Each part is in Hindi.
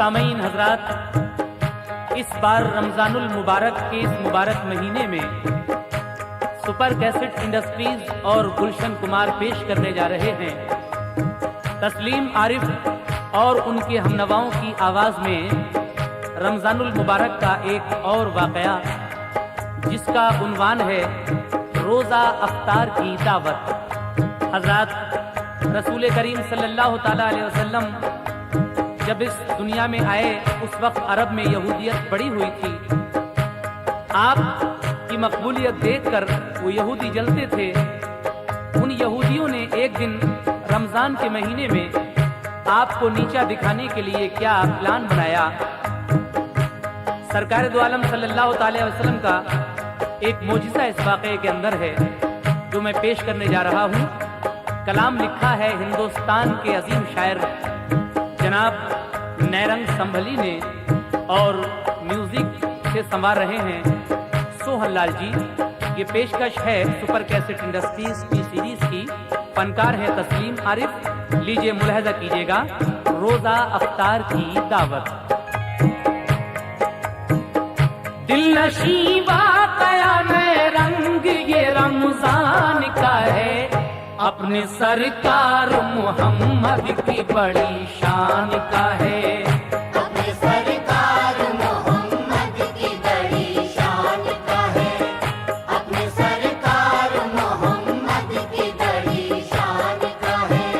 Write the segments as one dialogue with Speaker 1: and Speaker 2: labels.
Speaker 1: सामईन हजरात, इस बार रमजानुल मुबारक के इस मुबारक महीने में सुपर कैसेट इंडस्ट्रीज और गुलशन कुमार पेश करने जा रहे हैं तस्लीम आरिफ और उनके हमनवाओं की आवाज में रमजानुल मुबारक का एक और वाकया, जिसका उन्वान है रोजा अफ्तार की दावत। हजरात, रसूल करीम सल्लल्लाहु ताला अलैहि वसल्लम जब इस दुनिया में आए उस वक्त अरब में यहूदियत बढ़ी हुई थी। आप की मकबूलियत देखकर वो यहूदी जलते थे। उन यहूदियों ने एक दिन रमजान के महीने में आपको नीचा दिखाने के लिए क्या प्लान बनाया। सरकार दो आलम सल्लल्लाहु अलैहि वसल्लम का एक मोजिज़ा इस वाक़े के अंदर है जो मैं पेश करने जा रहा हूँ। कलाम लिखा है हिंदुस्तान के अजीम शायर जनाब नैरंग संभली ने और म्यूजिक से संवार रहे हैं सोहन लाल जी। ये पेशकश है सुपर कैसेट इंडस्ट्रीज की सीरीज की। फनकार है तस्लीम आरिफ। लीजिए मुलाहजा कीजिएगा रोजा अफ्तार की दावत। दिल नशीबा कया में रंग ये रमजान का है, अपने सरकार मोहम्मद की बड़ी शान का है।
Speaker 2: अपने सरकार मोहम्मद की बड़ी शान का है, अपने सरकार मोहम्मद की बड़ी शान का है।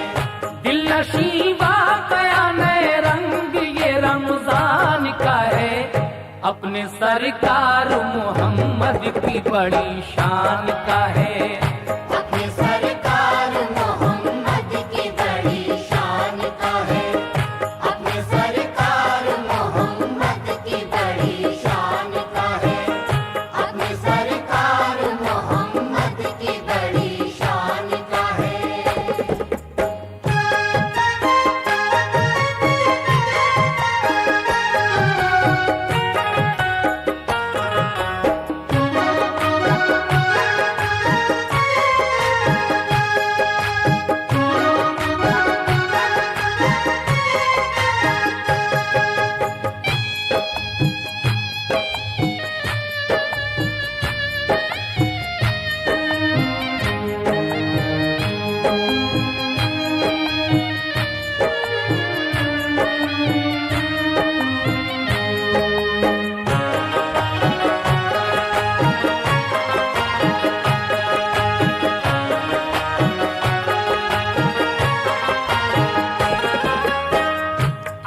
Speaker 1: दिल नशीबा कया नए रंग ये रमजान का है, अपने सरकार मोहम्मद की बड़ी शान का है।
Speaker 2: अपने सरकार मोहम्मद की बड़ी शान का है, अपने सरकार मोहम्मद की बड़ी शान का है, अपने सरकार मोहम्मद की बड़ी शान का है।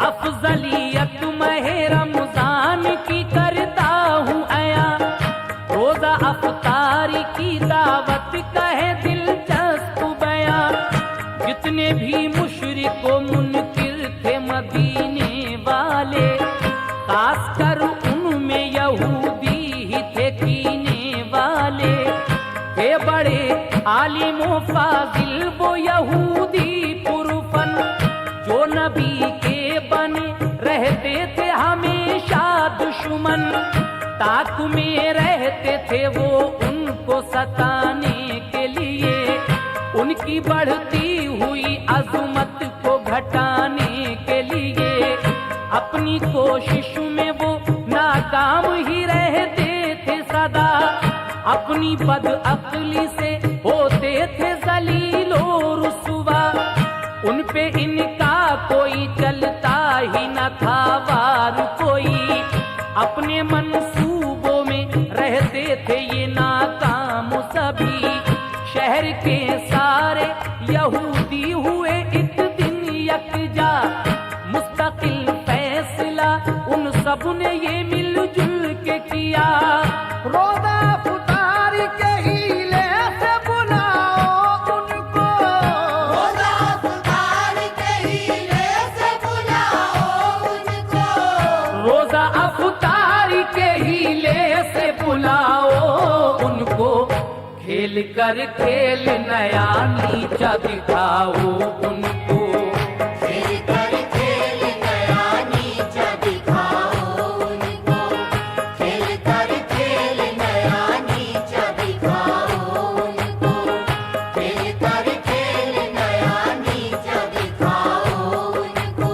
Speaker 1: अफजलियत महे रमजान की करता हूँ अया, रोजा अफ्तारी की दावत का है दिलचस्प बया। जितने भी मुशरिक व मुनकिर थे मदीने वाले, खासकर उनमें यहूदी ही थे कीने वाले। थे बड़े आलिम व फाजिल वो यहूदी पुरफन, जो नबी के बने रहते थे हमेशा दुश्मन। ताक में रहते थे वो उनको सताने के लिए, उनकी बढ़ती हुई अज़मत को घटाने के लिए। अपनी कोशिश में वो नाकाम ही रहते थे सदा, अपनी बदअक्ली से होते थे जलील और रुसवा। उन पे इनका कोई चलता ही न था वार कोई, अपने मंसूबों में रहते थे ये नाकाम सभी। शहर के सारे यहूदी हुए एक दिन यकजा, मुस्तकिल फैसला उन सब ने ये मिलजुल के किया। रोजा अफ्तार के हीले से बुलाओ उनको,
Speaker 2: रोजा अफ्तार के हीले से बुलाओ उनको,
Speaker 1: रोजा अफ्तार के हीले से बुलाओ उनको। खेल कर खेल नया नीचा दिखाओ उनको,
Speaker 2: खेल कर खेल नया नीचा दिखाओ उनको, खेल कर खेल नया नीचा दिखाओ उनको, खेल कर खेल नया नीचा दिखाओ उनको।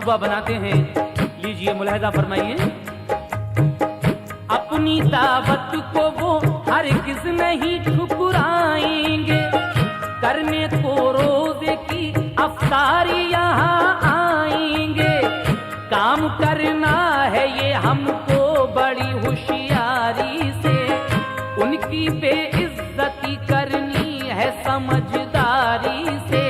Speaker 1: मंसूबा बनाते हैं। लीजिए मुलाहिजा फरमाइए। अपनी दावत को वो हरगिज़ नहीं ठुकराएंगे, करने को रोजे की अफ्तारी यहाँ आएंगे। काम करना है ये हमको बड़ी होशियारी से, उनकी बेइज्जती करनी है समझदारी से।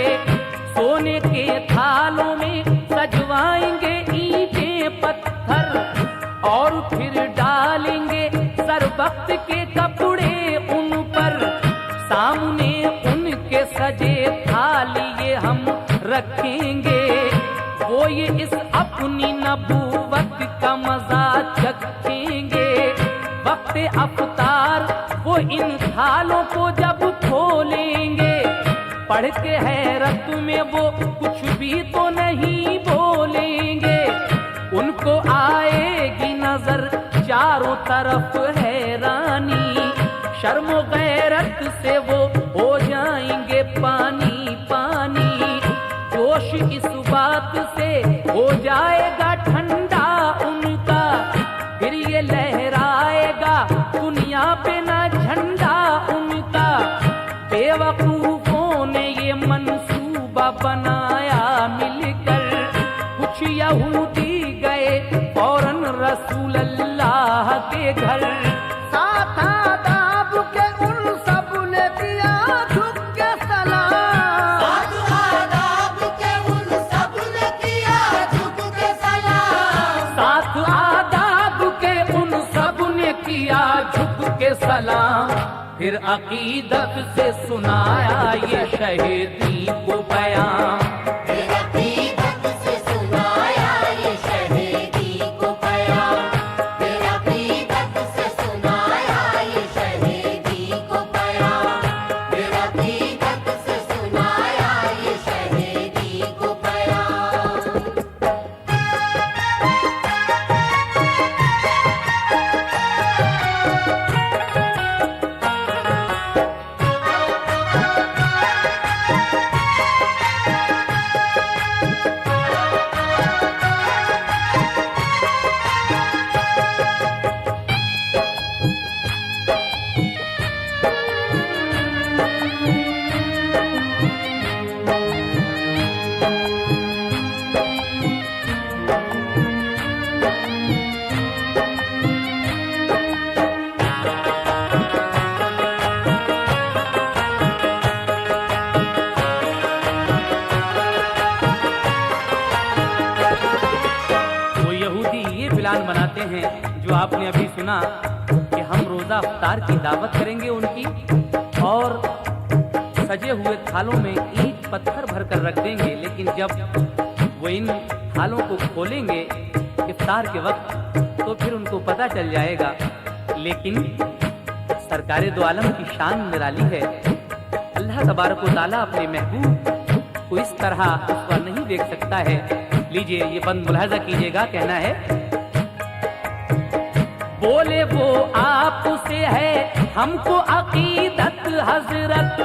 Speaker 1: सोने के थालों में सजवाएंगे ईंटें पत्थर और फिर डालेंगे सरबख्त के कपड़े उन पर। सामने उनके सजे थाली ये हम रखेंगे, वो ये इस अपनी नबूवत का मजा चखेंगे। वक्त अफ्तार वो इन थालों को जब खोलेंगे, पढ़ के हैरत में वो कुछ भी तो नहीं बोलेंगे। उनको आएगी नजर चारों तरफ हैरानी, शर्मो गैरत से वो हो जाएंगे पानी पानी। जोश इस बात से हो जाएगा ठंडा उनका, फिर ये लहराएगा दुनिया पे ना झंडा उनका। बेवकूफों ने ये मंसूबा बनाया मिलकर, कुछ यहूदी गए फौरन रसूल अल्लाह के घर।
Speaker 3: साथ आदाब के उन सब ने किया झुक के सलाम,
Speaker 2: साथ आदाब के उन सब ने किया झुक के सलाम।
Speaker 1: साथ आदाब के उन सब ने किया झुक के सलाम। फिर अकीदत से सुनाया ये शहीदी को बयान।
Speaker 2: फिर अकीदत से सुनाया ये शहीदी को बयान। फिर अकीदत से सुनाया ये शहीदी को बयान। फिर अकीदत से सुनाया ये शहीदी को बयान।
Speaker 1: बनाते हैं जो आपने अभी सुना कि हम रोजा इफ्तार की दावत करेंगे उनकी, और सजे हुए थालों में ईंट पत्थर भर कर रख देंगे। लेकिन जब वो इन थालों को खोलेंगे इफ्तार के वक्त तो फिर उनको पता चल जाएगा। लेकिन सरकारे दो आलम की शान निराली है। अल्लाह तबारक व तआला अपने महबूब को इस तरह उस पर नहीं देख सकता है। लीजिए ये बंद मुलाहिजा कीजिएगा। कहना है, बोले वो आपसे है हमको अकीदत हजरत,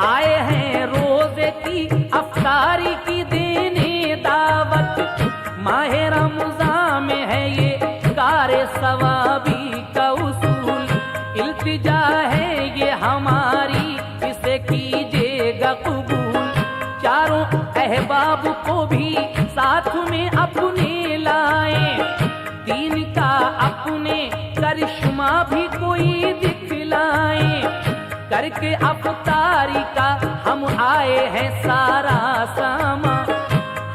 Speaker 1: आए हैं रोजे की अफ्तारी की देने दावत। माहे रमजान में है ये कारे सवाबी का उसूल, इल्तिजा है ये हमारी इसे कीजिएगा कबूल। चारों अहबाब को भी साथ में अपने लाएं, दीन का अपने करिश्मा भी कोई दिखलाएं। करके अफ्तारी का हम आए हैं सारा सामा,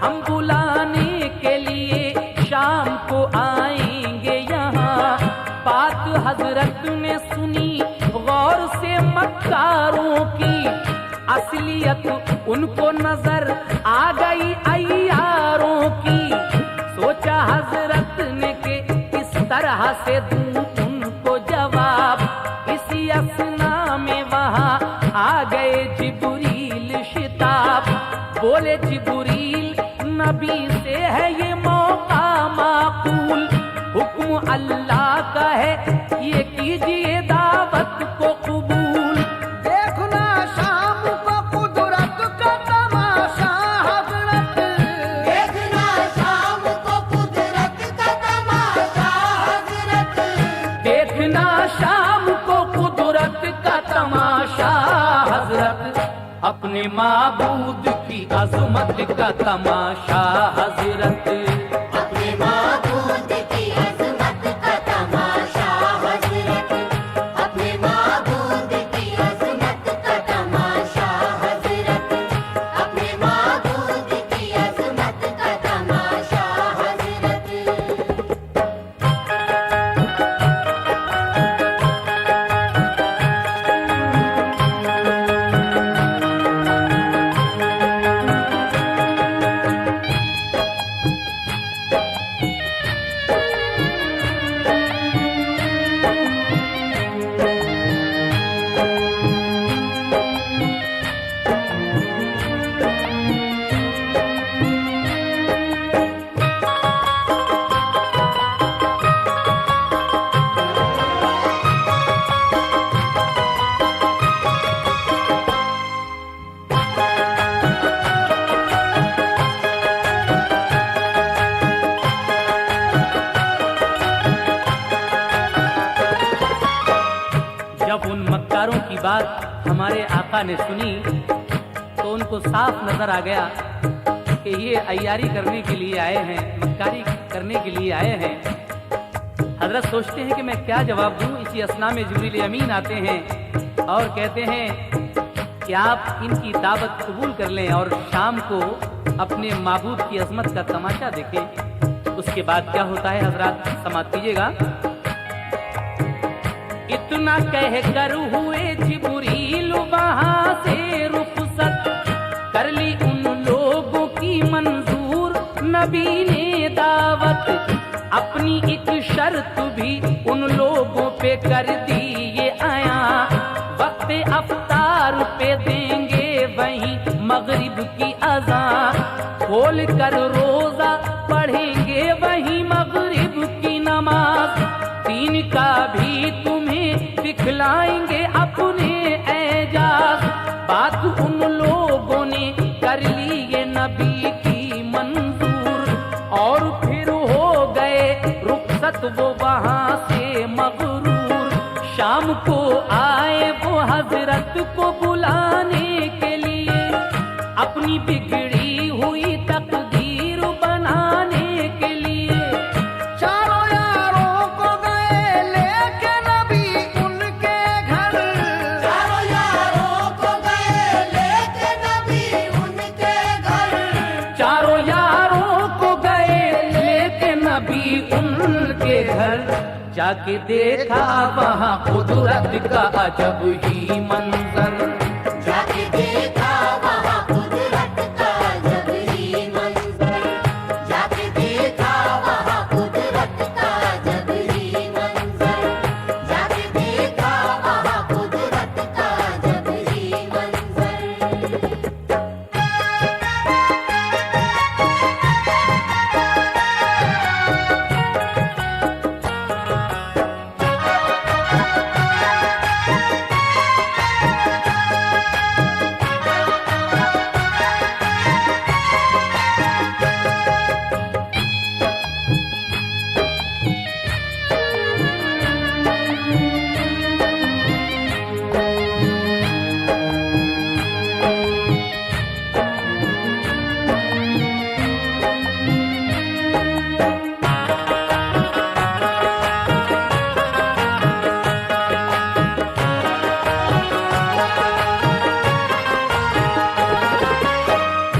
Speaker 1: हम बुलाने के लिए शाम को आएंगे यहाँ। बात हजरत ने सुनी गौर से मक्कारों की, असलियत उनको नजर आ गई अय्यारों की। सोचा हजरत ने के इस तरह से दूं उनको जवाब। इसी असना में वहाँ आ गए जिब्रील शिताब। बोले जिब्रील नबी से है ये मौका माकूल, हुक्म अल्लाह का है ये कीजिए दावत को कबूल।
Speaker 3: देखना शाम को कुदरत का तमाशा हजरत,
Speaker 2: देखना शाम
Speaker 1: अपने माबूद की अजमत का तमाशा हजरत,
Speaker 2: अपने माबूद की अज़मत का तमाशा हज़रत, अपने माबूद की अज़मत का तमाशा हज़रत, अपने माबूद की अज़मत का तमाशा हज़रत।
Speaker 1: जब उन मक्कारों की बात हमारे आका ने सुनी तो उनको साफ नजर आ गया कि ये अय्यारी करने के लिए आए हैं, मक्कारी करने के लिए आए हैं। हजरत सोचते हैं कि मैं क्या जवाब दूं। इसी असना में जिब्रील अमीन आते हैं और कहते हैं कि आप इनकी दावत कबूल कर लें और शाम को अपने माबूद की अजमत का तमाशा देखें। उसके बाद क्या होता है हजरत समात कीजिएगा। इतना कह कर हुए जिब्रील वहां से रुखसत, कर ली उन लोगों की मंजूर नबी ने दावत, अपनी एक शर्त भी उन लोगों पे कर दी ये आया, वक्त अफ्तार पे देंगे वहीं मगरिब की अज़ान, खोल कर रोजा पढ़ेंगे वहीं मगरिब की नमाज, दीन का भी तुम्हें दिखलाएंगे अपने एजाज। बात उन लोगों ने कर ली ये नबी की मंजूर और फिर हो गए रुखसत वो वहां से मगरूर। शाम को आए वो हजरत को बुलाने के लिए, अपनी बिगड़ी हुई तकदीर बनाने के लिए।
Speaker 3: चारों यारों को गए लेके नबी उनके घर,
Speaker 2: चारों यारों को गए लेके नबी उनके घर,
Speaker 1: चारों यारों को गए लेके नबी उनके घर, जाके देखा वहाँ कुदरत का अजब ही मंजर,
Speaker 2: जाके देखा वहाँ कुदरत का अजब ही मंजर, जाके देखा वहाँ कुदरत का अजब ही मंजर, जाके देखा वहाँ कुदरत का अजब ही मंजर।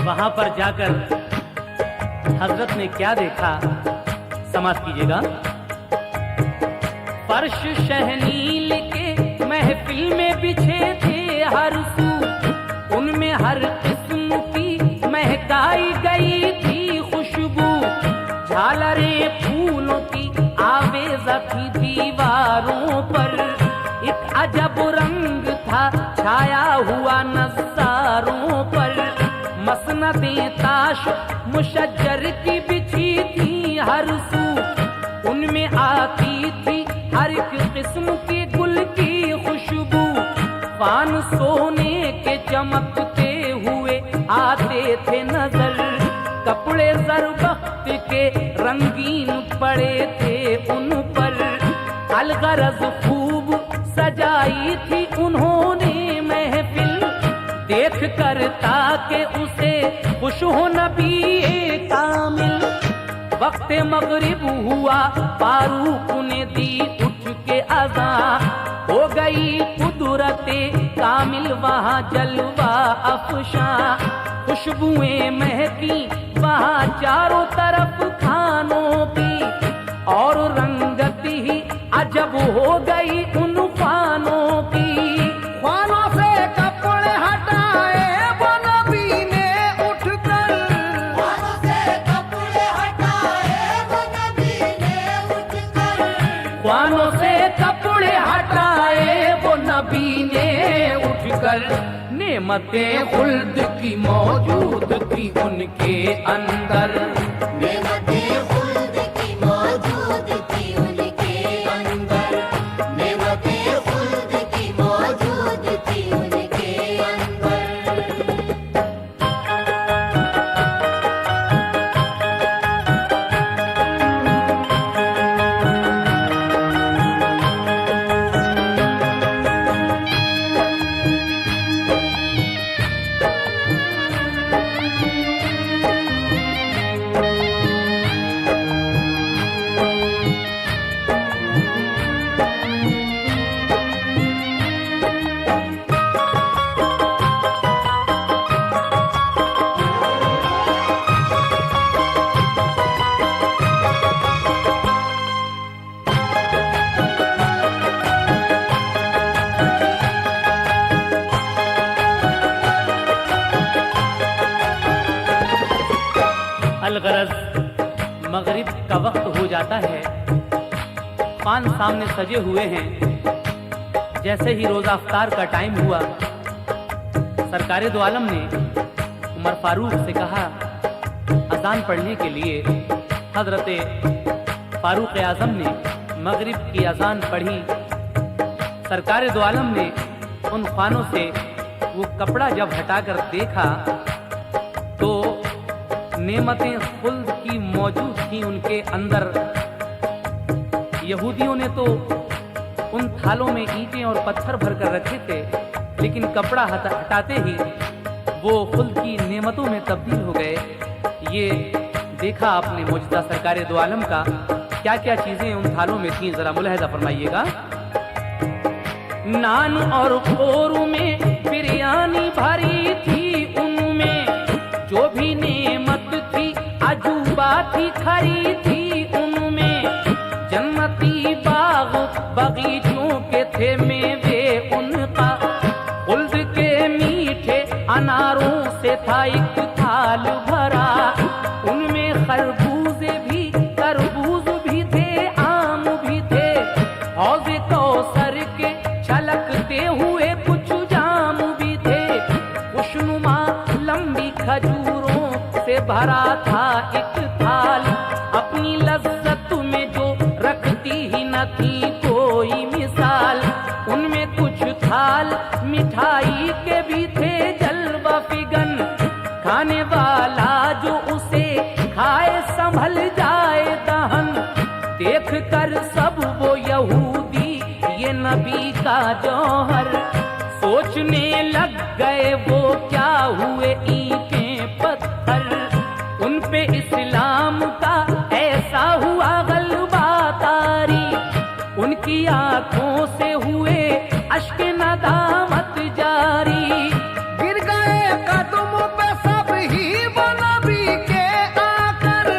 Speaker 1: वहां पर जाकर हजरत ने क्या देखा समाज कीजिएगा। फर्श शहनील के महफिल में बिछे थे हर सू, उनमें हर किस्म की महकाई गई थी खुशबू, झालरें फूलों की आवेज़ा थी दीवारों पर, एक अजब रंग था छाया हुआ नज़ारों पर, मसनदें ताश मुशज्जर की बिछी थी हर सू, उनमें आती थी हर एक किस्म के गुल की खुशबू, पान सोने के चमकते हुए आते थे नजर, कपड़े ज़रबख्त के रंगीन पड़े थे उन पर, अलगरज खूब सजाई थी उन्होंने महफिल, देख कर ताके उसे खुश हो नबी कामिल। वक्त मगरिब हुआ फारूक ने दी उठ के अज़ा, हो गई कुदरते कामिल वहाँ जलवा अफशा। खुशबुएं महकी वहाँ चारों तरफ खानों की, और रंगत ही अजब हो गई उन खानों की।
Speaker 3: खानों से कपड़े हटाए वो नबी ने उठकर,
Speaker 2: खानों से कपड़े हटाए वो नबी ने उठकर,
Speaker 1: ख्वानों से कपड़े हटाए वो नबी ने उठकर। नेमते खुल्द की मौजूद थी उनके अंदर,
Speaker 2: नेमते खुल्द की मौजूद थी उनके अंदर, नेमते खुल्द की मौजूद थी उनके अंदर।
Speaker 1: अलगरज मगरिब का वक्त हो जाता है, पान सामने सजे हुए हैं। जैसे ही रोजा अफ्तार का टाइम हुआ, सरकारे दो आलम ने उमर फारूक से कहा अजान पढ़ने के लिए। हजरते फारूक आजम ने मगरिब की अजान पढ़ी। सरकारे दो आलम ने उन खानों से वो कपड़ा जब हटाकर देखा तो नेमतें खुल्द की मौजूद थी उनके अंदर। यहूदियों ने तो उन थालों में ईंटें और पत्थर भर कर रखे थे, लेकिन कपड़ा हटाते ही वो खुल्द की नेमतों में तब्दील हो गए। ये देखा आपने मुजदा सरकारे दो आलम का, क्या क्या चीजें उन थालों में थी, जरा मुलाहिजा फरमाइएगा। नान और खोरू में बिरयानी भरी थी, उनमें जो भी नेमत थी अजूबा थी खरी थी। उनमें जन्नती बाग बगीचों के थे मेवे उनका, खुल्द के मीठे अनारों से था एक थाल भरा। उनमें खरबूजे भी तरबूज भी थे, आम भी थे, हौज़े कौसर के छलकते हुए कुछ जाम भी थे। खुशनुमा लंबी खजूरों से भरा था एक थाल, अपनी लज्जत में जो रखती ही न थी कोई मिसाल। उनमें कुछ थाल मिठाई के भी थे जलवा फिगन, खाने वाला जो उसे खाए संभल जाए दहन। देख कर सब वो यहूदी ये नबी का जौहर, सोचने लग गए वो क्या हुए ईंटें पत्थर। उन पे इस्लाम का ऐसा हुआ गलबा तारी, उनकी आंखों से हुए अश्क नदामत जारी।
Speaker 3: गिर गए कदमों पे सब ही वो नबी के आकर,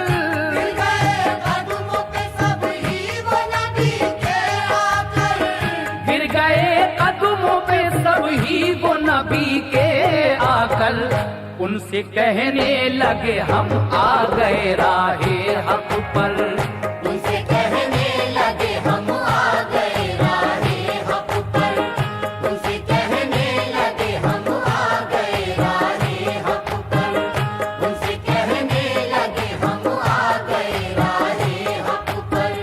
Speaker 2: गिर गए कदमों पे सब ही वो नबी के आकर,
Speaker 1: गिर गए कदमों पे सब ही वो नबी के आकर। उनसे कहने लगे हम आ गए राहे हक पर,
Speaker 2: उनसे कहने लगे हम आ गए राहे हक पर, उनसे कहने लगे हम आ गए राहे हक पर, उनसे कहने लगे हम आ गए राहे हक पर।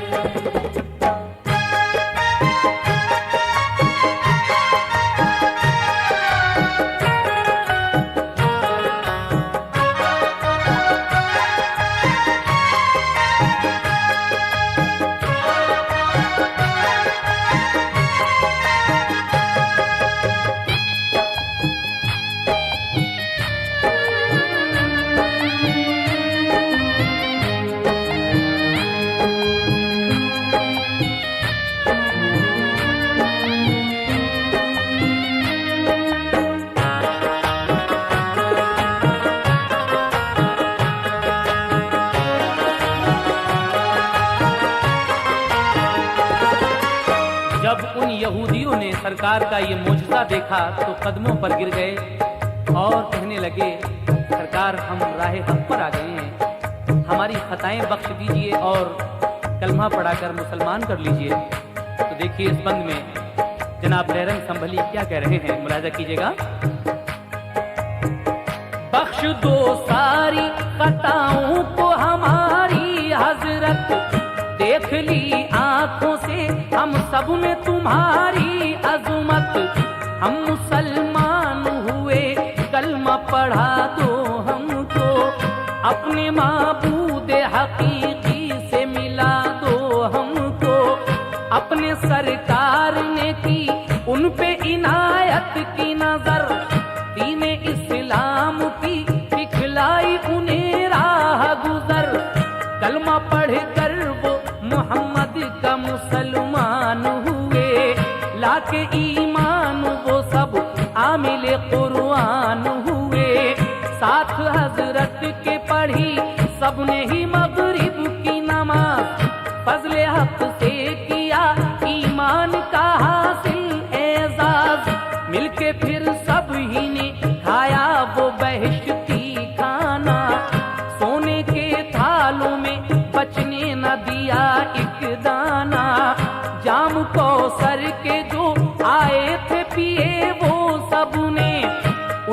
Speaker 1: यहूदियों ने सरकार का ये मोजज़ा देखा तो कदमों पर गिर गए और कहने लगे, सरकार हम राह हक पर आ गए हैं, हमारी खताएं बख्श दीजिए और कलमा पढ़ाकर मुसलमान कर लीजिए। तो देखिए इस बंद में जनाब बैरंग संभली क्या कह रहे हैं, मुलाजा कीजिएगा। बख्श दो सारी खताओं को हमारी हजरत, देख ली आंखों से हम सब में तुम्हारी अजमत। हम मुसलमान हुए, कलमा पढ़ा दो हमको, अपने माबूद हकीकी से मिला दो हमको। अपने सरकार ने की उन पे इनायत की नजर, दीन इस्लाम की दिखलाई उन्हें राह गुजर। कलमा पढ़ कर वो मोहम्मद का मुसलमान हुए, लाके ईमान वो सब आमिल कुरान हुए। साथ हजरत के पढ़ी सबने ही मगरिब की नमाज, फजले हक से किया ईमान का हासिल एजाज। मिलके फिर सब ही ने खाया वो बहिश्ती खाना, सोने के थालों में बचने न दिया एक दाना। जाम कौसर के जो आए थे पिए वो सबने,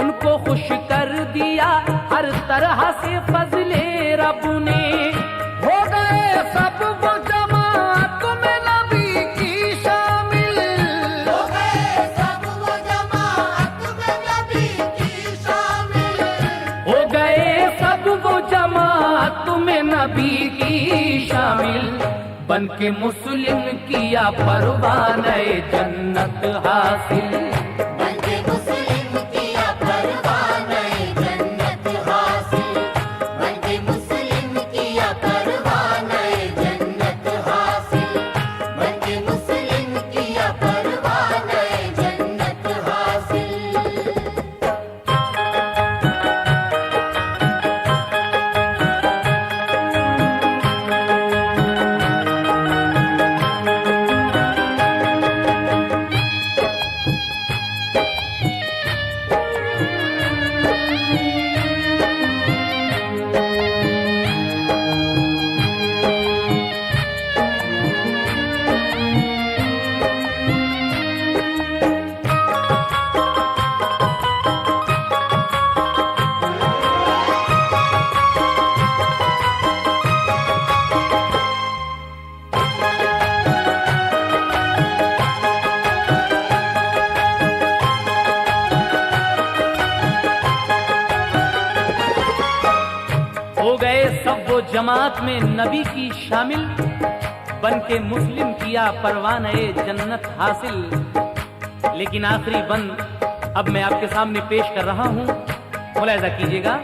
Speaker 1: उनको खुश कर दिया हर तरह से फजले रब ने।
Speaker 3: हो गए सब वो जमात में नबी की शामिल,
Speaker 2: हो गए सब वो जमात में नबी की शामिल,
Speaker 1: हो गए सब वो जमात में नबी की शामिल। बन के मुस्लिम किया परवाने जन्नत हासिल,
Speaker 2: बनके मुस्लिम किया परवाने जन्नत हासिल, बनके मुस्लिम किया परवाने जन्नत हासिल, बनके मुस्लिम किया परवाने जन्नत हासिल।
Speaker 1: हो गए सब वो जमात में नबी की शामिल, बन के मुस्लिम किया परवाने जन्नत हासिल। लेकिन आखिरी बंद अब मैं आपके सामने पेश कर रहा हूं, मुलाहिजा कीजिएगा।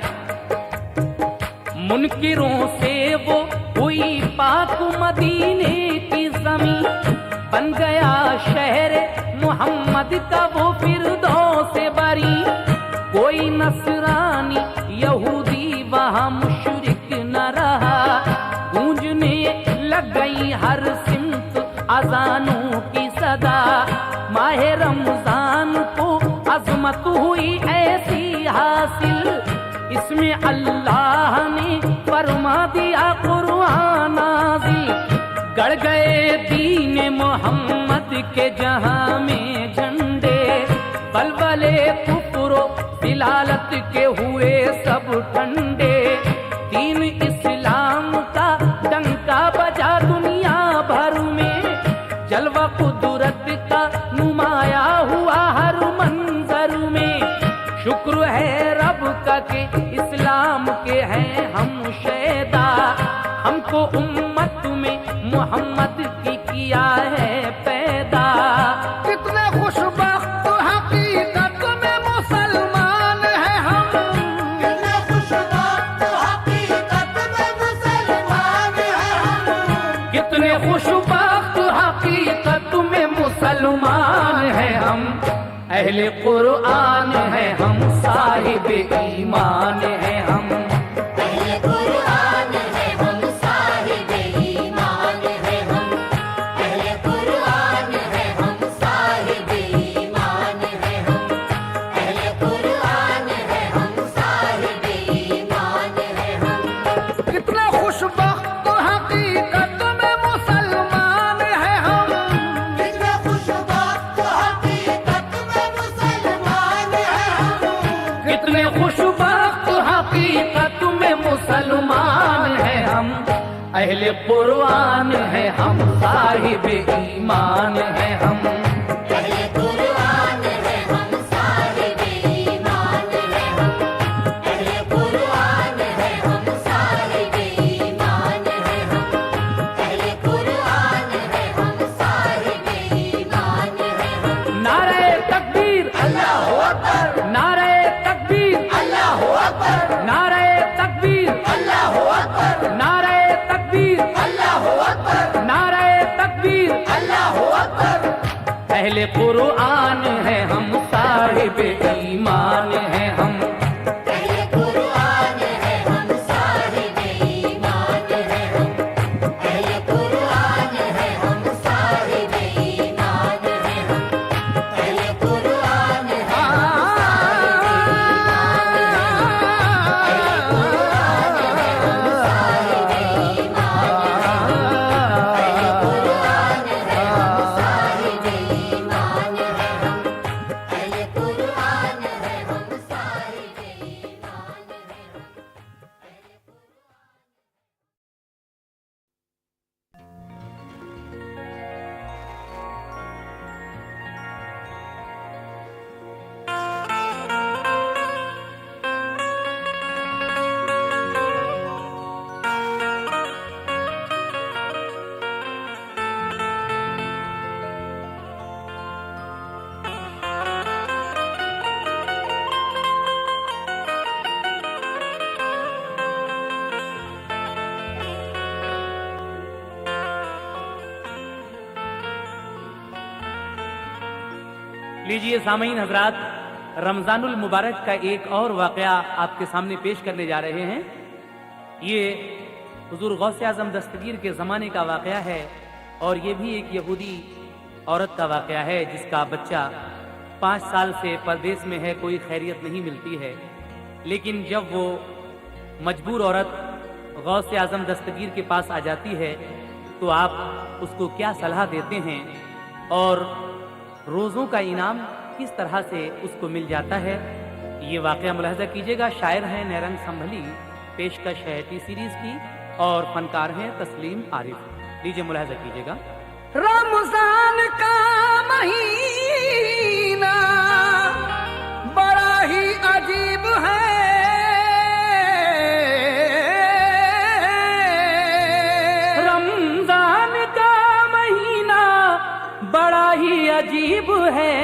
Speaker 1: मुनकिरों से वो हुई पाक मदीने की ज़मीं, बन गया शहर मोहम्मद का वो फिरदौस बरी। कोई नसरानी यहूदी वहाँ मुशरिक न रहा, गूंजने लग गई हर सिमत अजानों की सदा। माहे रमजान को अजमत हुई ऐसी हासिल, इसमें अल्लाह ने फरमा दिया कुरान नाज़िल। गड़ गए दीन मोहम्मद के जहां में झंडे, बलबले कुफरो दिलालत के हुए सब ठंडे। दीन इस्लाम का डंका बजा दुनिया भर में, जलवा कुदरत का नुमाया हुआ हर मंजर में। शुक्र है रब का के इस्लाम के हैं हम शैदा, हमको उम्मत में मोहम्मद की किया है पैदा।
Speaker 3: कितने खुशबख्त हकीकत में मुसलमान हैं हम,
Speaker 2: कितने खुशबख्त हकीकत में मुसलमान हैं हम,
Speaker 1: कितने खुशबख्त हकीकत में मुसलमान हैं हम। अहले कुरान हैं हम, साहिब ईमान हैं हम।
Speaker 2: अहले कुरान है हम, साहिब ईमान है हम, अहले कुरान है हम, साहिब
Speaker 1: अहले कुरान है हम, साहिब ईमान है हम।
Speaker 2: अहले कुरान है हम, साहिब ईमान है हम। अहले कुरान है हम, साहिब ईमान है हम। अहले कुरान है हम, साहिब ईमान है हम।
Speaker 1: नारे तकबीर अल्लाह अकबर, नारे तकबीर अल्लाह अकबर, नारे तकबीर अल्लाह अकबर, नारे तकबीर अल्लाह अकबर, नारे तकबीर अल्लाह अकबर। अहले कुरान है हम, साहिब ईमान है हम।
Speaker 2: अहले कुरान है हम, साहिब ईमान है हम। अहले कुरान है हम, साहिब ईमान है हम। अहले कुरान है हम,
Speaker 1: लीजिए सामीन हजरात, रमजानुल मुबारक का एक और वाकया आपके सामने पेश करने जा रहे हैं। ये हुजूर गौसे आजम दस्तगीर के ज़माने का वाकया है और ये भी एक यहूदी औरत का वाकया है जिसका बच्चा 5 साल से परदेश में है, कोई खैरियत नहीं मिलती है। लेकिन जब वो मजबूर औरत गौसे आजम दस्तगीर के पास आ जाती है तो आप उसको क्या सलाह देते हैं और रोज़ों का इनाम किस तरह से उसको मिल जाता है, ये वाकया मुलाहजा कीजिएगा। शायर हैं नैरंग संभली, पेशकश है टी सीरीज की और फनकार हैं तस्लीम आरिफ। लीजिए मुलाहजा कीजिएगा।
Speaker 3: रमजान का महीना बड़ा ही अजीब है,
Speaker 1: रमजान का महीना बड़ा ही अजीब है,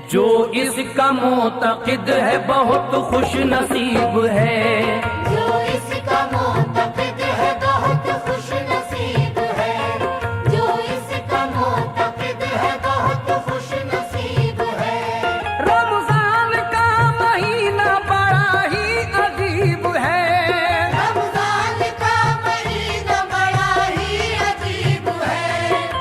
Speaker 1: जो इसका मोतक़िद है बहुत खुश नसीब है।
Speaker 2: जो इसका मोतक़िद है बहुत खुश नसीब है। जो इसका मोतक़िद है बहुत खुश नसीब है।
Speaker 3: रमजान का महीना बड़ा ही अजीब है,
Speaker 2: रमजान का महीना बड़ा ही अजीब है।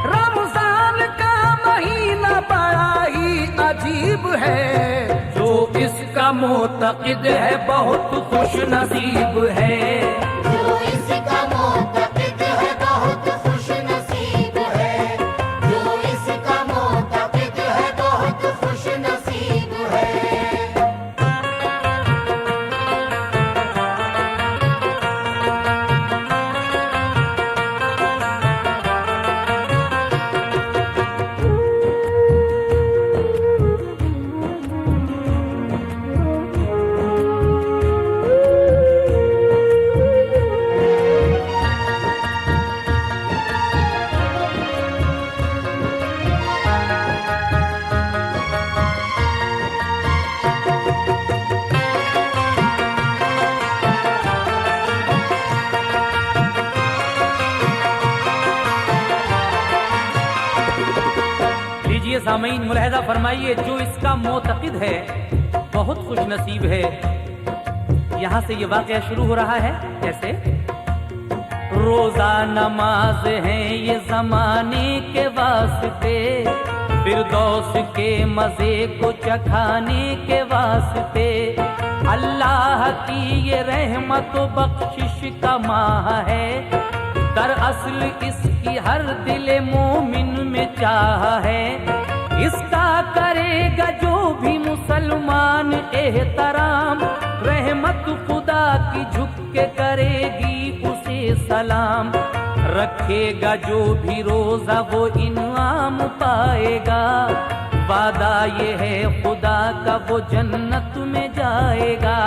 Speaker 3: रमजान का महीना बड़ा ही अजीब है,
Speaker 1: जो इसका मोतक़िद है बहुत खुश नसीब है।
Speaker 2: जो इसका मोतक़िद है बहुत खुश नसीब है। जो इसका मोतक़िद है बहुत खुश नसीब है।
Speaker 1: लीजिए सामीन मुलाहजा फरमाइए, जो इसका मोतक़िद है बहुत खुश नसीब है। यहाँ से ये वाक़या शुरू हो रहा है कैसे? रोज़ा नमाज है ये ज़माने के वास्ते, फिरदौस के मज़े को चखाने के वास्ते। अल्लाह की ये रहमत व बख्शिश का माह है, दरअसल इसकी हर दिल मोमिन में चाह है। इसका करेगा जो भी मुसलमान एहतराम, रहमत खुदा की झुक के करेगी उसे सलाम। रखेगा जो भी रोजा वो इनाम पाएगा, वादा ये है खुदा का वो जन्नत में जाएगा।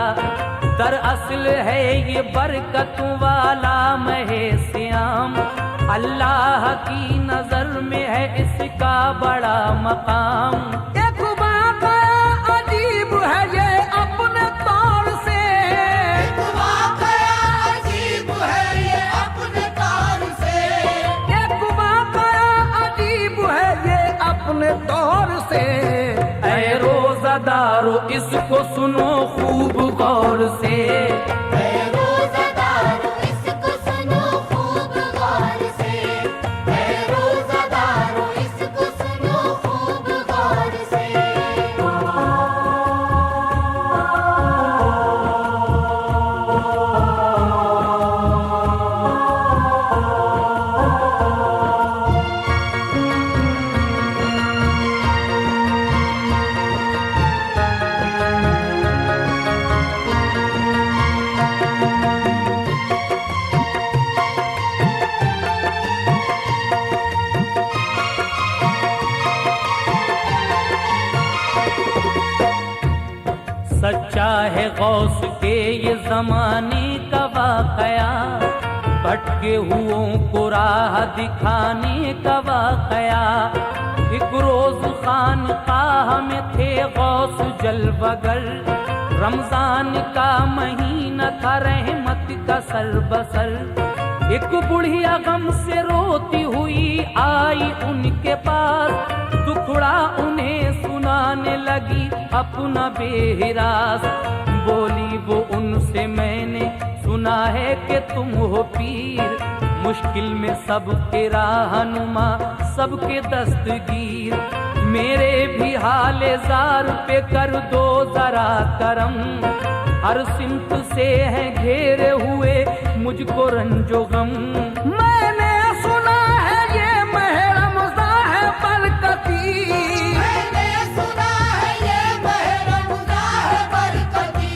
Speaker 1: दरअसल है ये बरकत वाला महे श्याम, अल्लाह की नजर में है इसका बड़ा मकाम।
Speaker 3: एक वाक़या अजीब है ये अपने तौर से,
Speaker 2: एक वाक़या अजीब है ये अपने तौर से,
Speaker 3: एक वाक़या अजीब है ये अपने तौर से।
Speaker 1: ऐ रोज़ादारो इसको सुनो खूब गौर से,
Speaker 2: ऐ रोज़ादारो इसको सुनो खूब गौर से, ऐ रोज़ादारो इसको सुनो खूब गौर से।
Speaker 1: सच्चा है गौस के ये जमाने का वाकया, भटके हुओं को राह दिखाने का वाकया। एक रोज खानकाह में थे गौस जलवगर, रमजान का महीना था रहमत का सरबसर। एक बुढ़िया गम से रोती हुई आई उनके पास, दुखड़ा उन्हें सुनाने लगी अपना बेहिरास। बोली वो उनसे मैंने सुना है कि तुम हो पीर, मुश्किल में सबके राहनुमा सबके दस्तगीर। मेरे भी हाले जार पे कर दो जरा करम, हर सिमत से है घेरे हुए मुझको रंजो गम।
Speaker 3: मैंने सुना है ये महे रमज़ान है बरकती,
Speaker 2: मैंने सुना है ये महे रमज़ान है बरकती,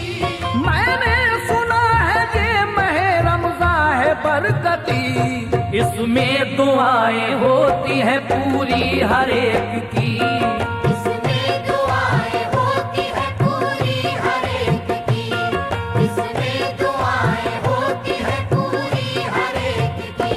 Speaker 3: मैंने सुना है ये महे रमज़ान है बरकती।
Speaker 1: इसमें दुआएं होती हैं पूरी हर एक की,
Speaker 2: इसमें दुआएं होती है पूरी हर एक की, इसमें दुआएं होती है पूरी हर एक की।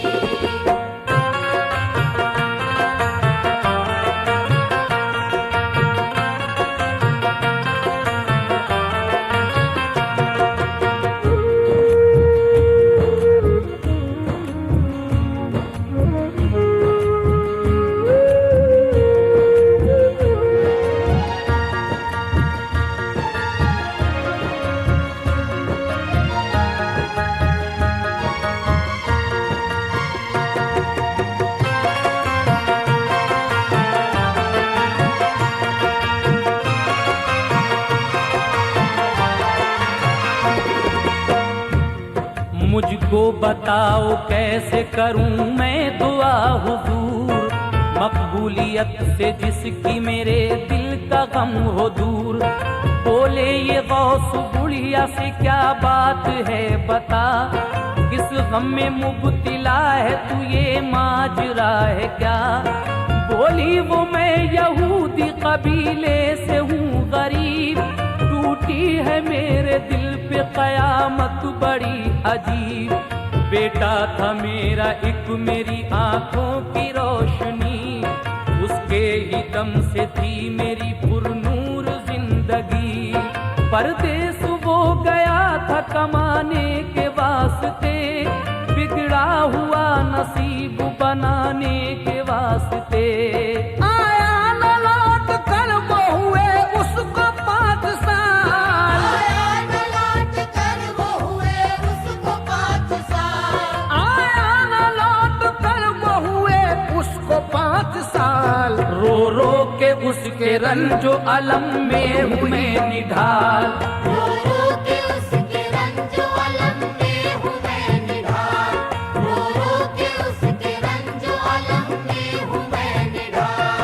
Speaker 1: मुझको बताओ कैसे करूं मैं दुआ हुजूर, मकबूलियत से जिसकी मेरे दिल का गम हो दूर। बोले ये गौस बुढ़िया से क्या बात है बता, किस गम में मुब्तिला है तू ये माजरा है क्या। बोली वो मैं यहूदी कबीले से हूँ गरीब, टूटी है मेरे दिल पे कयामत बड़ी अजीब। बेटा था मेरा एक मेरी आंखों की रोशनी, उसके ही दम से थी मेरी पुरनूर जिंदगी। परदेस वो गया था कमाने के वास्ते, बिगड़ा हुआ नसीब बनाने के वास्ते।
Speaker 3: आया न लौट कर वो हुए उसको 5 साल,
Speaker 2: आया न लौट कर वो हुए उसको 5 साल,
Speaker 3: आया न लौट कर वो हुए उसको 5 साल।
Speaker 1: रो रो के उसके रंजो अलम में हूँ मैं निढाल।
Speaker 2: रो रो के उसके रंजो अलम में हूँ मैं निढाल, रो रो के उसके रंजो अलम में हूँ मैं निढाल।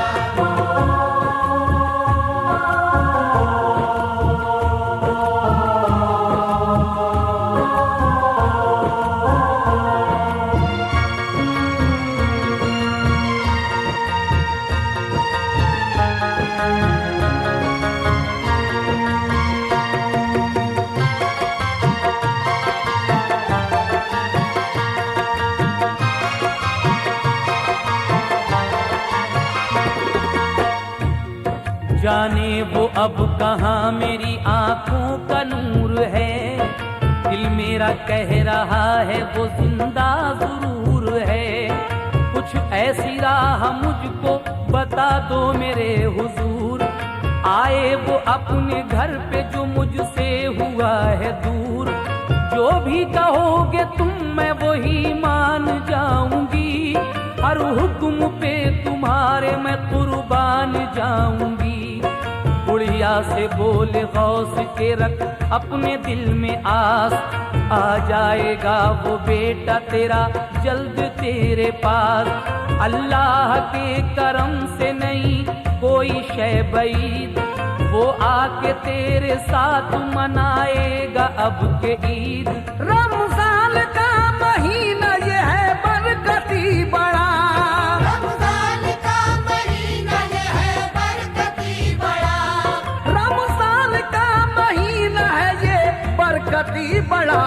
Speaker 1: जाने वो अब कहाँ मेरी आंखों का नूर है। दिल मेरा कह रहा है वो जिंदा जरूर है। कुछ ऐसी राह मुझको बता दो मेरे हुजूर, आए वो अपने घर पे जो मुझसे हुआ है दूर। जो भी कहोगे तुम मैं वही मान जाऊंगी, हर हुक्म पे तुम्हारे मैं कुर्बान जाऊंगी। बुढ़िया से बोले गौस के रख अपने दिल में आस, आ जाएगा वो बेटा तेरा जल्द तेरे पास। अल्लाह के करम से नहीं कोई शय बईद, वो आके तेरे साथ मनाएगा अब के ईद।
Speaker 3: रमजान का महीना ये है बरकती बड़ा,
Speaker 2: रमजान का महीना ये है बरकती बड़ा,
Speaker 3: रमजान का महीना है ये बरकती बड़ा।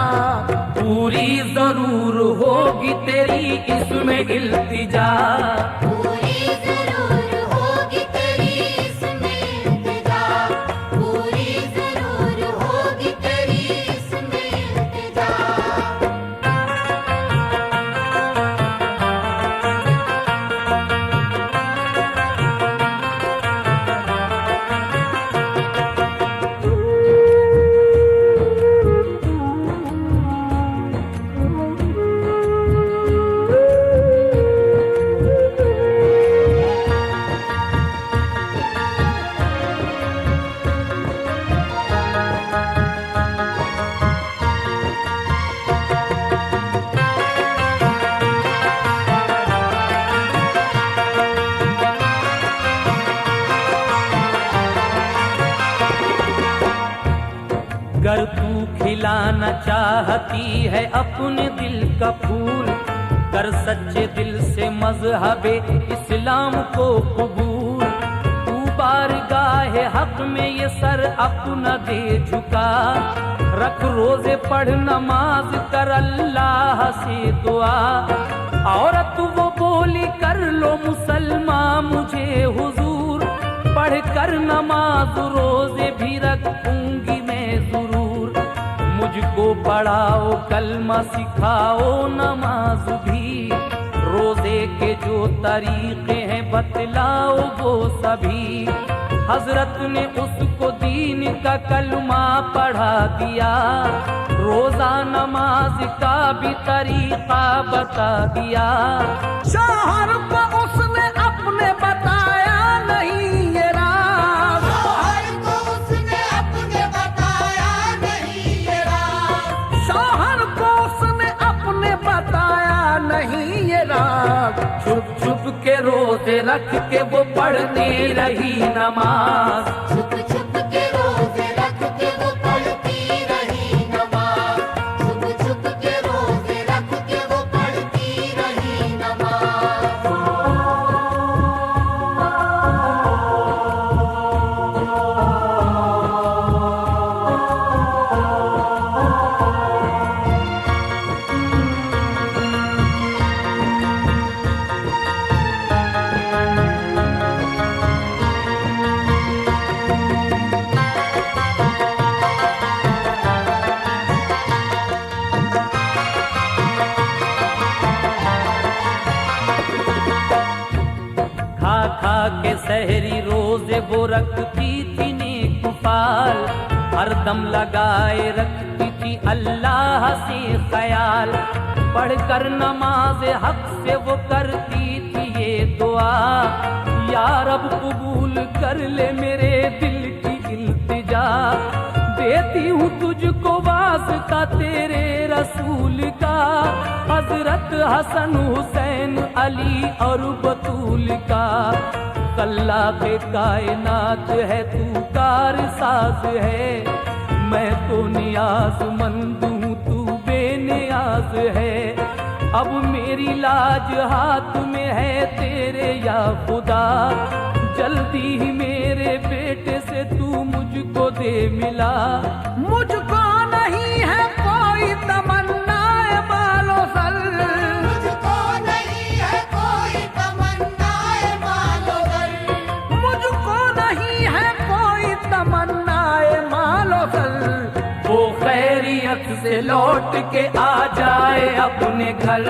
Speaker 1: पूरी जरूर होगी तेरी इसमें इल्तिजा,
Speaker 2: पूरी जरूर होगी तेरी इसमें इल्तिजा, पूरी जरूर होगी तेरी इसमें इल्तिजा।
Speaker 1: गर तू खिलाना चाहती है अपने दिल का फूल, कर सच्चे दिल से मजहबे इस्लाम को कबूल। तू बारगाह हक में ये सर अपना दे झुका, रख रोजे पढ़ नमाज कर अल्लाह से दुआ। औरत वो बोली कर लो मुसलमान मुझे हुजूर, पढ़ कर नमाज रोजे भी रखूंगी मैं जरूर। मुझको पढ़ाओ कलमा सिखाओ नमाज भी, रोजे के जो तरीके हैं बतलाओ वो सभी। हजरत ने उसको दीन का कलमा पढ़ा दिया, रोजा नमाज का भी तरीका बता दिया।
Speaker 3: शौहर को उसने अपने बताया नहीं ये राज,
Speaker 2: शौहर को उसने अपने बताया नहीं ये राज,
Speaker 3: शौहर को उसने अपने बताया नहीं ये राज।
Speaker 1: छुप छुप के रोजे रख के वो पढ़ने रही नमाज,
Speaker 2: छुप छुप के रोजे रख के वो पढ़ती रही नमाज, छुप छुप के रोजे रख के वो पढ़ती रही नमाज।
Speaker 1: खा खा के सहरी रोजे वो रखती थी नेकुफाल, हर दम लगाए रखती थी अल्लाह से ख्याल। पढ़कर नमाज हक से वो करती थी ये दुआ, या रब कबूल कर ले मेरे दिल की इल्तिजा। देती हूँ तुझको वास्ता तेरे रसूल का, हजरत हसन हुसैन अली और बतूल का। कल्ला के कायनात है तू कार साज है, मैं तो नियाज़मंद हूँ तू बेनियाज है। अब मेरी लाज हाथ में है तेरे या खुदा, जल्दी ही मेरे बेटे से तू मुझको दे मिला।
Speaker 3: मुझको नहीं है कोई तमन्ना मालो सर,
Speaker 2: मुझको नहीं है कोई तमन्ना मालो दर,
Speaker 3: मुझको नहीं है
Speaker 1: से लौट के आ जाए अपने घर।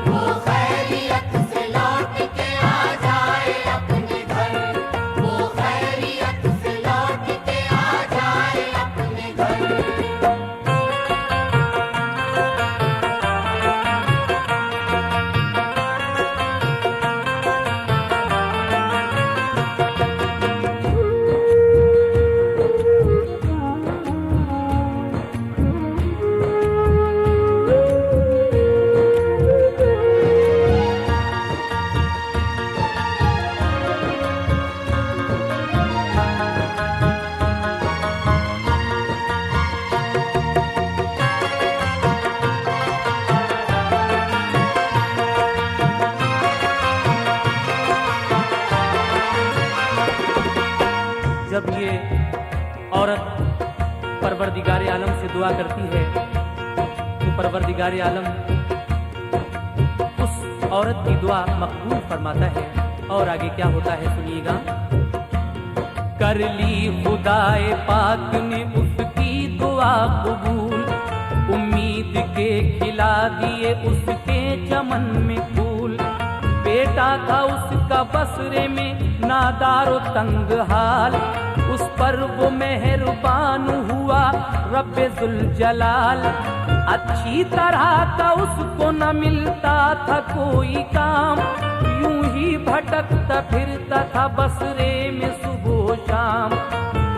Speaker 2: वो खैरियत से लौट के आ जाए अपने घर, वो खैरियत से लौट के आ जाए अपने घर।
Speaker 1: जब ये औरत परवरदिगार आलम से दुआ करती है तो परवरदिगार आलम उस औरत की दुआ मकबूल फरमाता है। और आगे क्या होता है सुनिएगा। कर ली खुदाए पाक ने उसकी दुआ कबूल, उम्मीद के खिला दिए उसके चमन में फूल। बेटा था उसका बसरे में नादारो तंग हाल, उस पर वो मेहरबान हुआ रब्बे जुल जलाल। अच्छी तरह का उसको न मिलता था कोई काम, यूं ही भटकता फिरता था बसरे में सुबह शाम।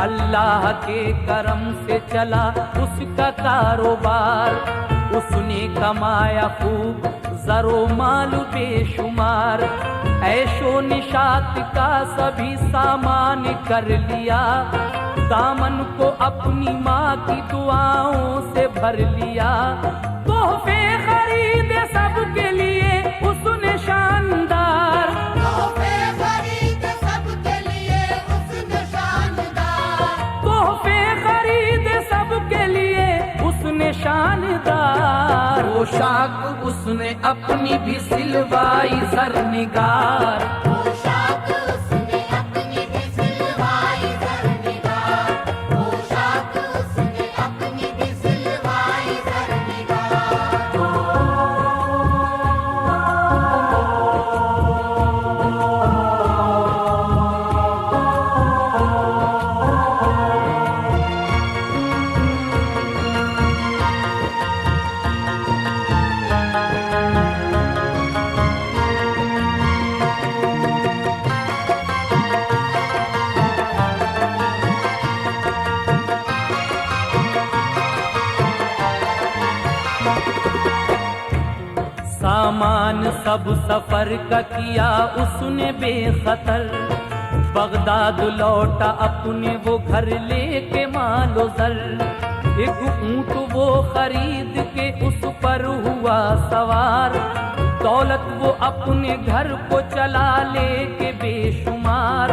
Speaker 1: अल्लाह के करम से चला उसका कारोबार, उसने कमाया खूब जरो माल बेशुमार। ऐशो निशात का सभी सामान कर लिया, दामन को अपनी माँ की दुआओं से भर लिया। तोहफे खरीदे सबके लिए उसने शानदार,
Speaker 2: तोहफे खरीदे सबके लिए उसने शानदार,
Speaker 1: तोहफे खरीदे सबके लिए उसने शानदार। पोशाक उसने अपनी भी सिलवाई सरनिगार,
Speaker 2: पोशाक उसने अपनी भी सिलवाई सरनिगार, पोशाक उसने अपनी भी सिलवाई सरनिगार।
Speaker 1: सामान सब सफर का किया उसने बेखतर, बगदाद लौटा अपने वो घर लेके मालो जर। एक ऊंट वो खरीद के उस पर हुआ सवार, दौलत वो अपने घर को चला लेके बेशुमार।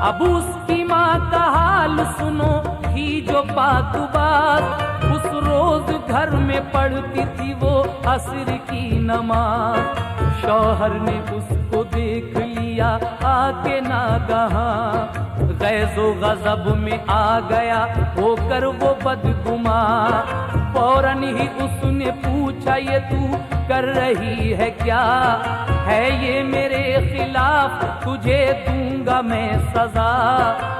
Speaker 1: अब उसकी माँ का हाल सुनो ही जो पाक बात, उस रोज घर में पढ़ती थी वो असर की नमाज। शौहर ने उसको देख लिया आके नागहां, गैज़ो गज़ब में आ गया होकर वो बदगुमां। फौरन ही उसने पूछा ये तू कर रही है क्या, है ये मेरे खिलाफ तुझे दूंगा मैं सजा।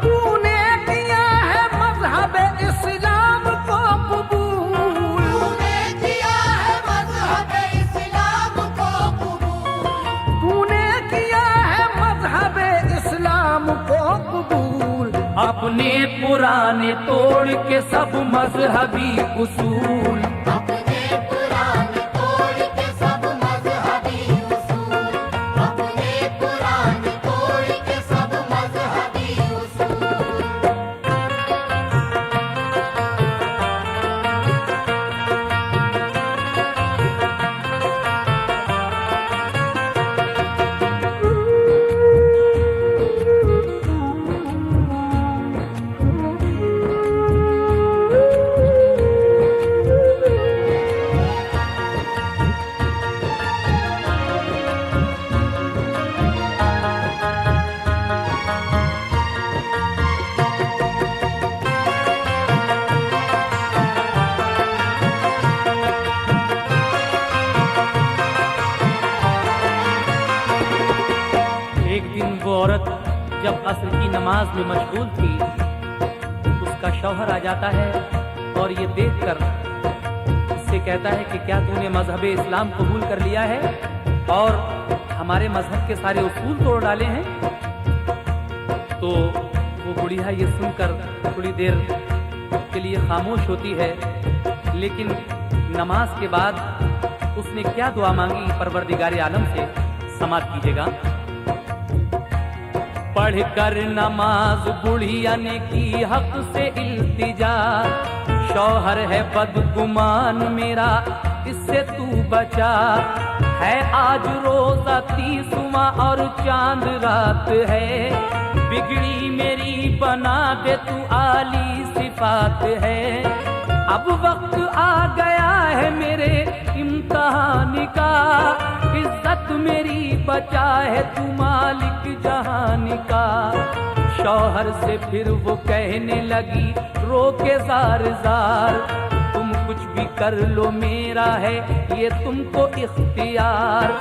Speaker 3: तूने किया है मजहब इस्लाम को कबूल,
Speaker 2: तूने किया है मज़हब इस्लाम को कबूल,
Speaker 3: तूने किया है मजहब इस्लाम को कबूल।
Speaker 1: अपने पुराने तोड़ के सब मजहबी उसूल,
Speaker 2: अपने पुराने तोड़ के सब मज़हबी उसूल, अपने पुराने तोड़ के सब मज़हबी उसूल।
Speaker 1: वो औरत जब असर की नमाज में मशगूल थी, उसका शौहर आ जाता है और ये देखकर उससे कहता है कि क्या तूने मजहब इस्लाम कबूल कर लिया है और हमारे मजहब के सारे उसूल तोड़ डाले हैं? तो वो बुढ़िया ये सुनकर थोड़ी देर के लिए खामोश होती है, लेकिन नमाज के बाद उसने क्या दुआ मांगी परवरदिगार आलम से, समाप्त कीजिएगा। पढ़कर नमाज बुढ़िया ने की हक से इल्तिजा, शौहर है बदगुमान मेरा इससे तू बचा, है आज रोजा 30वां और चांद रात है, बिगड़ी मेरी बना दे तू आली सिफात है, अब वक्त आ गया है मेरे इम्तिहान का, इज्जत मेरी बचा है तू मालिक जहान का। शौहर से फिर वो कहने लगी रो के जार जार, तुम कुछ भी कर लो मेरा है ये तुमको इख्तियार,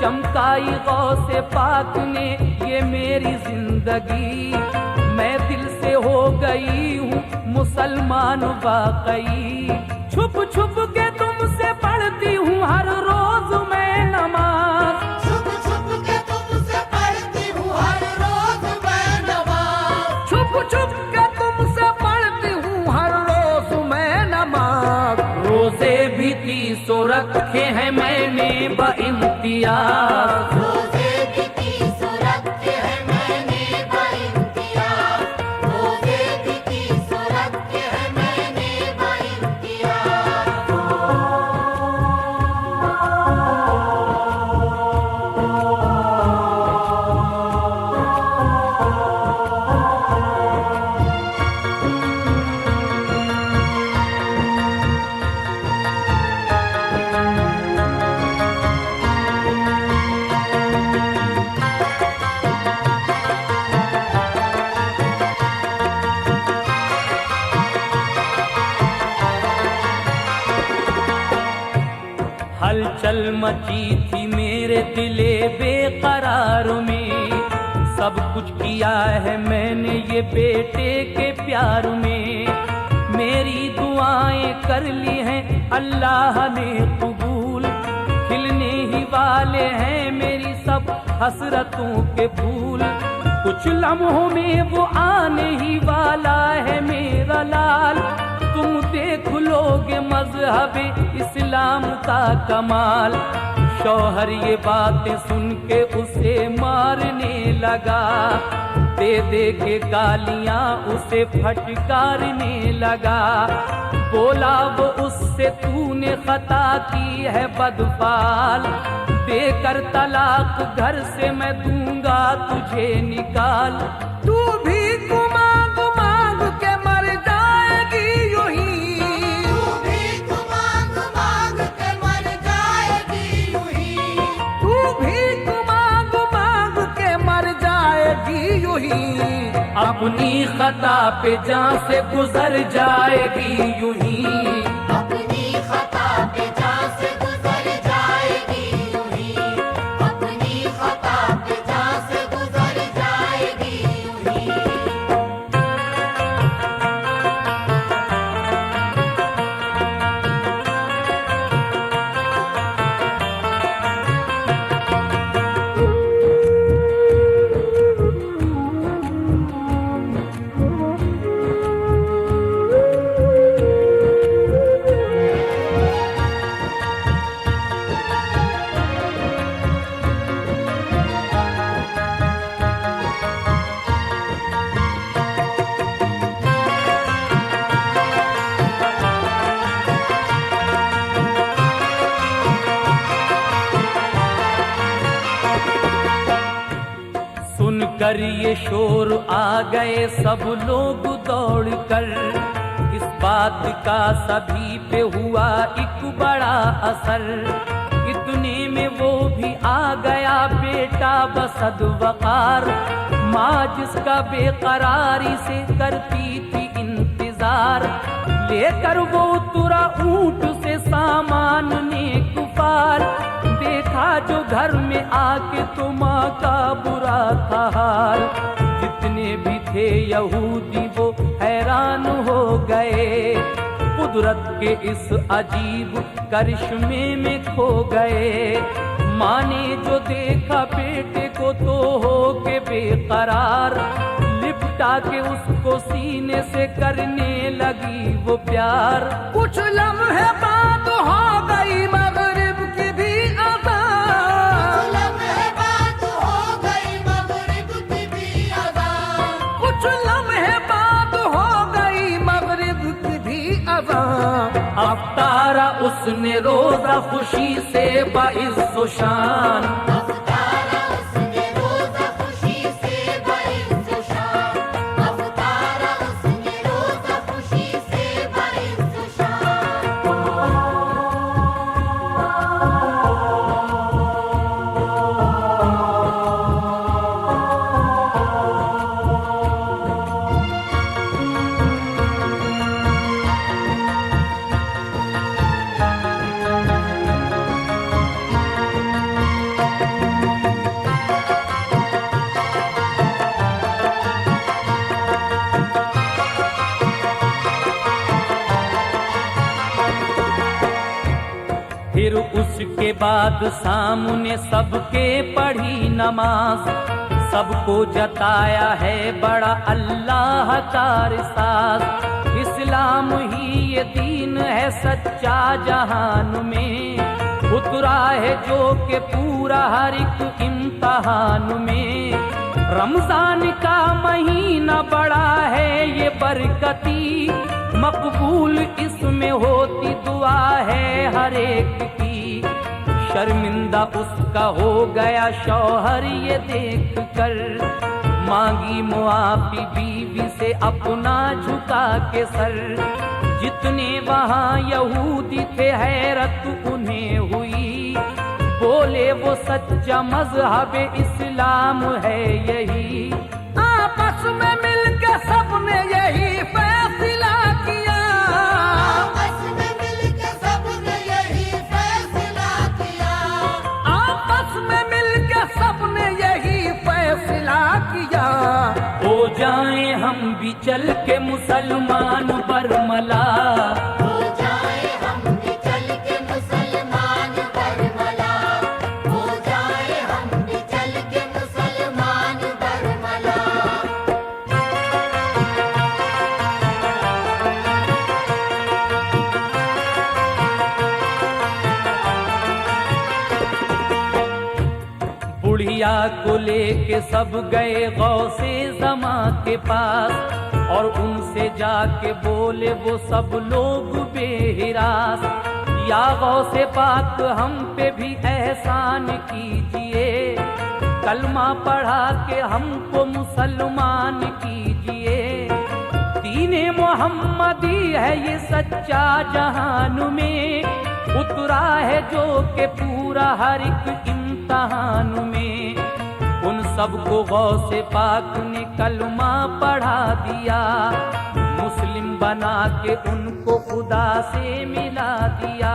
Speaker 1: चमकाई गौसे पाक ने ये मेरी जिंदगी, मैं दिल से हो गई हूँ मुसलमान वाकई, छुप छुप के तुमसे पढ़ती हूँ हर रोज मैं नमाज,
Speaker 2: छुप छुप के तुमसे पढ़ती हूँ हर रोज मैं नमाज,
Speaker 3: छुप छुप के तुमसे पढ़ती हूँ हर रोज मैं नमाज,
Speaker 1: रोजे भी 300 रखे हैं मैंने बइम्तियाज,
Speaker 2: रोजे भी 300 रखे हैं मैंने बइम्तियाज, रोजे भी 300 रखे हैं मैंने बइम्तियाज।
Speaker 1: हलचल मची थी मेरे दिले बेकरार में, सब कुछ किया है मैंने ये बेटे के प्यार में, मेरी दुआएं कर ली हैं अल्लाह ने कबूल, खिलने ही वाले हैं मेरी सब हसरतों के फूल, कुछ लम्हों में वो आने ही वाला है मेरा लाल, तुम देख लोगे मजहब इस्लाम का कमाल। शौहर ये बातें सुन के उसे मारने लगा, दे दे के गालियां उसे फटकारने लगा, बोला वो उससे तूने खता की है बदफाल, देकर तलाक घर से मैं दूंगा तुझे निकाल,
Speaker 3: तू भी मांग मांग के मर जाएगी यूं ही,
Speaker 2: तू भी मांग मांग के मर जाएगी यूं ही,
Speaker 3: तू भी मांग मांग के मर जाएगी यूं ही,
Speaker 1: अपनी खता पे जान से गुजर जाएगी यूं ही,
Speaker 2: अपनी खता पे जान से गुजर जाएगी यूं ही, अपनी खता पे जान से गुजर जाएगी यूं ही।
Speaker 1: सुनकर ये शोर आ गए सब लोग दौड़कर, इस बात का सभी पे हुआ एक बड़ा असर, इतने में वो भी आ गया बेटा बसद वकार, माँ जिसका बेकरारी से करती थी इंतजार, लेकर वो तुरा ऊंट से सामान ने कुफार, देखा जो घर में आके तो माँ का बुरा था हाल, थे यहूदी वो हैरान हो गए, कुदरत के इस अजीब करिश्मे में खो गए। माँ ने जो देखा बेटे को तो हो के बेकरार, लिपटा के उसको सीने से करने लगी वो प्यार।
Speaker 3: कुछ लम्हे बाद हो गई मगरिब की भी अज़ान,
Speaker 2: लम्हे बाद हो गई मगरिब की भी अज़ान,
Speaker 3: कुछ लम्हे बाद हो गई मगरिब की भी अज़ान।
Speaker 1: अफ्तारा उसने रोजा खुशी से बाइज़्ज़ो शान,
Speaker 2: अफ्तारा उसने रोज़ा खुशी से बाइज़्ज़ो शान, अफ्तारा उसने रोज़ा खुशी से बाइज़्ज़ो शान।
Speaker 1: फिर उसके बाद सामने सबके पढ़ी नमाज, सबको जताया है बड़ा अल्लाह का रिसाज। इस्लाम ही ये दीन है सच्चा जहान में, उतरा है जो के पूरा हर एक इम्तहान में। रमजान का महीना बड़ा है ये बरकती, मकबूल इसमें होती दुआ है हर एक की। शर्मिंदा उसका हो गया शौहर ये देख कर, मांगी मुआफी बीवी से अपना झुका के सर। जितने वहाँ यहूदी थे हैरत उन्हें हुई, बोले वो सच्चा मजहब इस्लाम है यही।
Speaker 3: आपस में मिलकर सबने यही फैसला किया,
Speaker 2: आपस में मिलकर सबने यही फैसला किया,
Speaker 3: आपस में मिलकर सबने यही फैसला किया।
Speaker 1: हो जाए हम भी चल के मुसलमान बरमला,
Speaker 2: हो जाए हम भी चल के मुसलमान बरमला, हो जाए हम भी चल के मुसलमान बरमला।
Speaker 1: बुढ़िया को लेके सब गए गौसे ज़मा के पास, और उनसे जाके बोले वो सब लोग बेहिरास। या गौसे पाक हम पे भी एहसान कीजिए, कलमा पढ़ा के हमको मुसलमान कीजिए। दीने मोहम्मदी है ये सच्चा जहान में, उतरा है जो के पूरा हर एक इम्तहान में। उन सबको गौसे पाक ने कलमा पढ़ा दिया, मुस्लिम बना के उनको खुदा से मिला दिया।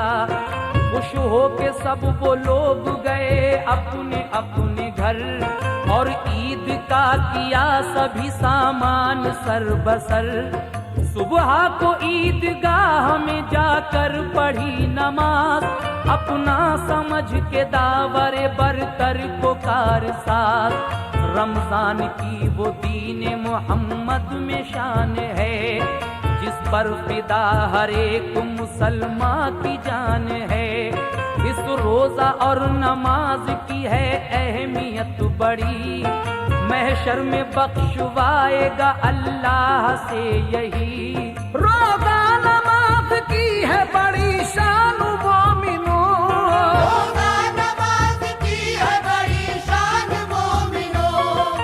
Speaker 1: खुश हो के सब वो लोग गए अपने अपने घर, और ईद का किया सभी सामान सर बसर। सुबह को ईदगाह में जाकर पढ़ी नमाज, अपना समझ के दावरे बरतर को कार साथ। रमजान की वो दीन मोहम्मद में शान है, जिस पर फिदा हर एक मुसलमान की जान है। इस रोजा और नमाज की है अहमियत बड़ी, महशर में बख्शवाएगा अल्लाह से यही।
Speaker 3: रोजा नमाज की है बड़ी शान मोमिनो,
Speaker 2: रोज़ा नमाज की है बड़ी शान मोमिनो,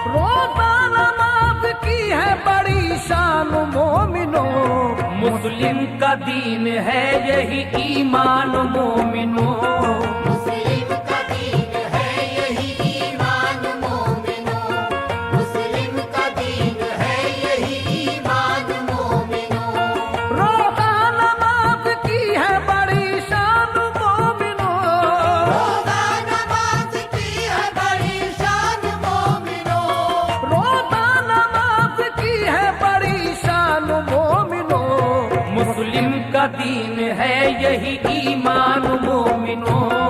Speaker 3: रोजा नमाज की है बड़ी शान मोमिनो।
Speaker 1: मुस्लिम का दीन है यही ईमान मोमिनो,
Speaker 2: मुस्लिम का दीन है यही ईमान मोमिनो, मुस्लिम का दीन है यही ईमान मोमिनो।
Speaker 3: रोजा नमाज की है बड़ी शान मोमिनो,
Speaker 2: रोज़ा नमाज की है बड़ी शान मोमिनो,
Speaker 3: रोजा नमाज की
Speaker 1: दीन है यही ईमान मोमिनों।